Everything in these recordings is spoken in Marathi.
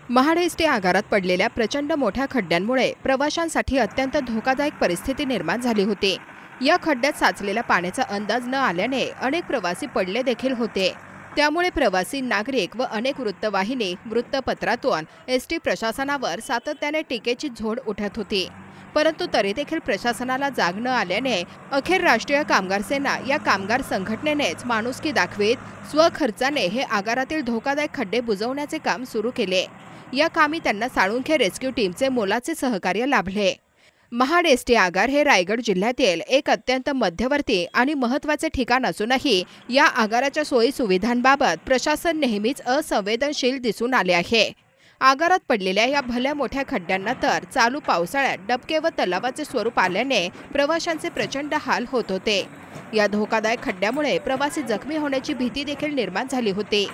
महाड एसटी आगारात पडलेल्या प्रचंड मोठ्या खड्ड्यांमुळे प्रवाशांसाठी अत्यंत धोकादायक परिस्थिती निर्माण झाली होती। या खड्ड्यात साचलेल्या पाण्याचा अंदाज न आल्याने अनेक प्रवासी पडले देखील होते। त्यामुळे प्रवासी, नागरिक व अनेक वृत्तवाहिनी, वृत्तपत्रातून एसटी प्रशासनावर सातत्याने टीकेची झोड उठत होती। परंतु तरी देखील प्रशासनाला जाग न आल्याने अखेर राष्ट्रीय कामगार सेना या कामगार संघटनेनेच माणुसकी दाखवीत स्वखर्चाने हे आगारातील धोकादायक खड्डे बुजवण्याचे काम सुरू केले। या कामी त्यांना साळुंखे रेस्क्यू टीमचे मोलाचे सहकार्य लाभले। महाड एसटी आगार हे रायगड जिल्ह्यातील एक अत्यंत मध्यवर्ती आणि महत्त्वाचे ठिकाण असूनही या आगाराच्या सोयी सुविधांबाबत प्रशासन नेहमीच असंवेदनशील दिसून आले आहे। आगारात पडलेल्या या भल्या मोठ्या खड्ड्यांना तर चालू पावसाळ्यात डबके व तलावाचे स्वरूप आल्याने प्रवाशांचे प्रचंड हाल होत होते। या धोकादायक खड्ड्यामुळे प्रवासी जखमी होण्याची भीती देखील निर्माण झाली होती।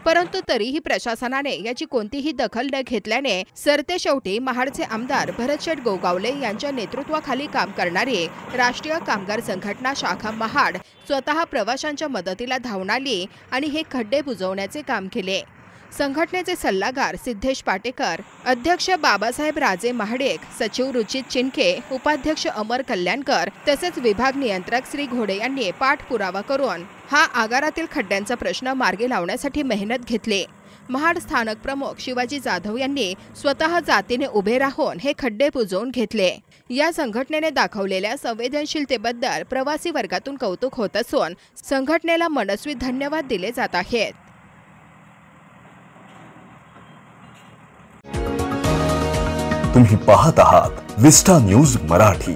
परंतु तरीही प्रशासनाने याची कोणतीही दखल न घेतल्याने सरतेशेवटी महाडचे आमदार भरतशेठ गोगावले यांच्या नेतृत्वाखाली काम करणारी राष्ट्रीय कामगार संघटना शाखा महाड स्वतः प्रवाशांच्या मदतीला धावून आली आणि हे खड्डे बुजवण्याचे काम केले। संघटनेचे सल्लागार सिद्धेश पाटेकर, अध्यक्ष बाबासाहेब राजे महाडेक, सचिव रुचित चिनके, उपाध्यक्ष अमर कल्याणकर तसेच विभाग नियंत्रक श्री घोडे यांनी पाठपुरावा करून हा आगारातील खड्ड्यांचा प्रश्न मार्गी लावण्यासाठी मेहनत घेतली। महाड स्थानक प्रमुख शिवाजी जाधव यांनी स्वतः जातीने उभे राहून हे खड्डे बुजवून घेतले। या संघटनेने दाखवलेल्या संवेदनशीलतेबद्दल प्रवासी वर्गातून कौतुक होत असून संघटनेला मनस्वी धन्यवाद दिले जात आहेत। तुम्ही पाहत आहात विस्टा न्यूज मराठी।